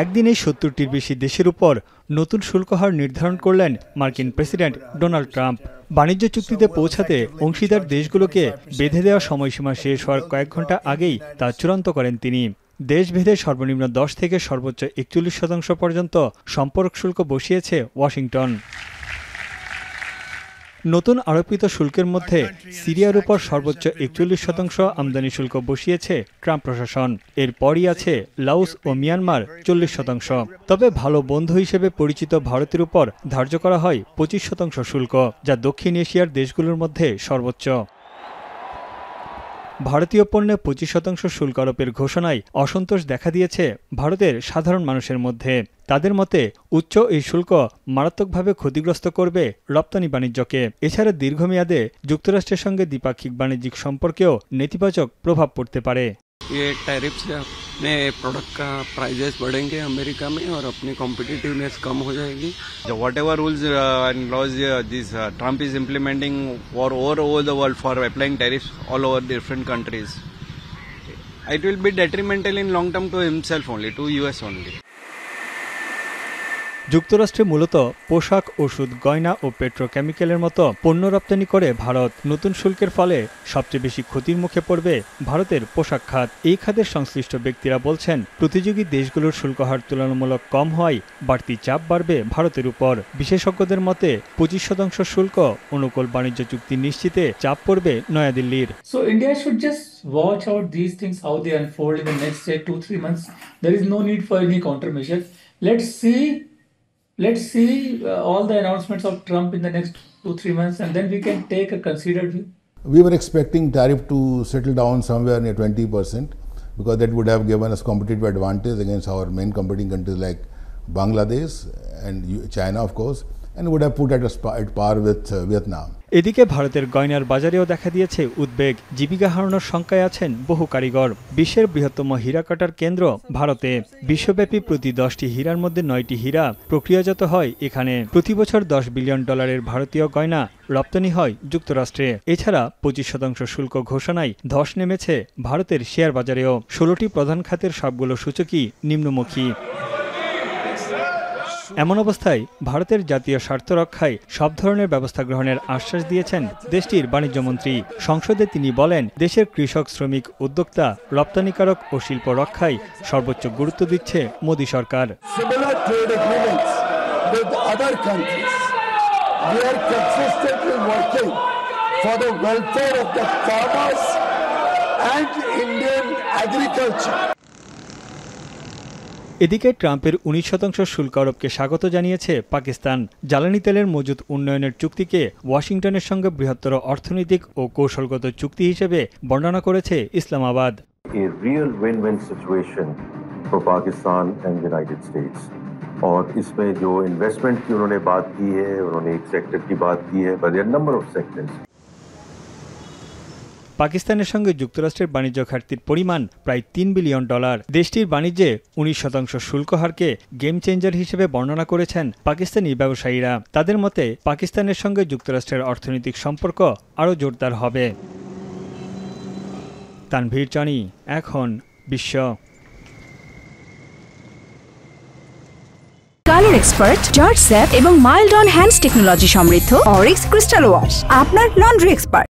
একদিনে 70টির বেশি দেশের উপর নতুন শুল্ক হার নির্ধারণ করলেন মার্কিন প্রেসিডেন্ট ডোনাল্ড ট্রাম্প। বাণিজ্য চুক্তিতে পৌঁছাতে অংশীদার দেশগুলোকে বেঁধে দেওয়া সময়সীমা শেষ হওয়ার কয়েক ঘন্টা আগেই তা চূড়ান্ত করেন তিনি। দেশভেদে সর্বনিম্ন 10 থেকে সর্বোচ্চ 41% পর্যন্ত সম্পর্ক শুল্ক বসিয়েছে ওয়াশিংটন। নতুন আরোপিত শুল্কের মধ্যে সিরিয়ার উপর সর্বোচ্চ 41% আমদানি শুল্ক বসিয়েছে ট্রাম্প প্রশাসন। এরপরই আছে লাওস ও মিয়ানমার 40%। তবে ভালো বন্ধু হিসেবে পরিচিত ভারতের উপর ধার্য করা হয় 25% শুল্ক, যা দক্ষিণ এশিয়ার দেশগুলোর মধ্যে সর্বোচ্চ। ভারতীয় পণ্যে 25% শুল্ক আরোপের ঘোষণায় অসন্তোষ দেখা দিয়েছে ভারতের সাধারণ মানুষের মধ্যে। তাদের মতে উচ্চ এই শুল্ক মারাত্মকভাবে ক্ষতিগ্রস্ত করবে রপ্তানি বাণিজ্যকে। এছাড়া দীর্ঘমেয়াদে যুক্তরাষ্ট্রের সঙ্গে দ্বিপাক্ষিক বাণিজ্যিক সম্পর্কেও নেতিবাচক প্রভাব পড়তে পারে। ये टैरिफ से अपने प्रोडक्ट का प्राइजेस बढ़ेंगे अमेरिका में और अपनी कॉम्पिटिटिवनेस कम हो जाएगी। Whatever rules and laws this Trump is implementing for all the world for applying tariffs all over different countries, it will be detrimental in long term to himself only, to US only. যুক্তরাষ্ট্রে মূলত পোশাক, ওষুধ, গয়না ও পেট্রোকেমিক্যালের মতো পণ্য রপ্তানি করে ভারত। নতুন শুল্কের ফলে সবচেয়ে বেশি ক্ষতির মুখে পড়বে ভারতের পোশাক খাত। এই খাতের সংশ্লিষ্ট ব্যক্তিরা বলছেন, প্রতিযোগী দেশগুলোর শুল্ক হার তুলনামূলক কম হওয়ায় বাড়তি চাপ বাড়বে ভারতের উপর। বিশেষজ্ঞদের মতে 25% শুল্ক অনুকূল বাণিজ্য চুক্তি নিশ্চিতে চাপ পড়বে নয়াদিল্লির। So India should just watch out these things how they unfold in the next say 2-3 months. There is no need for any countermeasure. Let's see all the announcements of Trump in the next 2-3 months, and then we can take a considered view. We were expecting tariff to settle down somewhere near 20% because that would have given us competitive advantage against our main competing countries like Bangladesh and China, of course, and would have put at par with Vietnam. এদিকে ভারতের গয়নার বাজারেও দেখা দিয়েছে উদ্বেগ। জীবিকা হারানোর শঙ্কায় আছেন বহু কারিগর। বিশ্বের বৃহত্তম হীরা কাটার কেন্দ্র ভারতে। বিশ্বব্যাপী প্রতি 10টি হীরার মধ্যে 9টি হীরা প্রক্রিয়াজাত হয় এখানে। প্রতি বছর $10 বিলিয়ন ভারতীয় গয়না রপ্তানি হয় যুক্তরাষ্ট্রে। এছাড়া 25% শুল্ক ঘোষণায় ধস নেমেছে ভারতের শেয়ার বাজারেও। 16টি প্রধান খাতের সবগুলো সূচকই নিম্নমুখী। এমন অবস্থায় ভারতের জাতীয় স্বার্থ রক্ষায় সব ধরনের ব্যবস্থা গ্রহণের আশ্বাস দিয়েছেন দেশটির বাণিজ্যমন্ত্রী। সংসদে তিনি বলেন, দেশের কৃষক, শ্রমিক, উদ্যোক্তা, রপ্তানিকারক ও শিল্প রক্ষায় সর্বোচ্চ গুরুত্ব দিচ্ছে মোদী সরকার। এদিকে ট্রাম্পের 19% শুল্ক আরোপকে স্বাগত জানিয়েছে পাকিস্তান। জ্বালানি তেলের মজুত উন্নয়নের চুক্তিকে ওয়াশিংটনের সঙ্গে বৃহত্তর অর্থনৈতিক ও কৌশলগত চুক্তি হিসেবে বর্ণনা করেছে Islamabad. A real win-win situation for Pakistan and United States. और इसमें जो इन्वेस्टमेंट की उन्होंने बात की है, उन्होंने एक सेक्टर की बात की है, but there are number of sectors. পাকিস্তানের সঙ্গে যুক্তরাষ্ট্রের বাণিজ্য ঘাটতির পরিমাণ প্রায় $3 বিলিয়ন। দেশটির বাণিজ্যে 19% শুল্ক হারকে গেম চেঞ্জার হিসেবে বর্ণনা করেছেন পাকিস্তানি ব্যবসায়ীরা। তাদের মতে পাকিস্তানের সঙ্গে যুক্তরাষ্ট্রের অর্থনৈতিক সম্পর্ক আরও জোরদার হবে। তানভীর চানি, এখন বিশ্ব। কালার এক্সপার্ট, জর্জ স্যাপ এবং মাইল্ড অন হ্যান্ডস টেকনোলজি সমৃদ্ধ অরিক্স ক্রিস্টাল ওয়াশ আপনার লন্ড্রি এক্সপার্ট।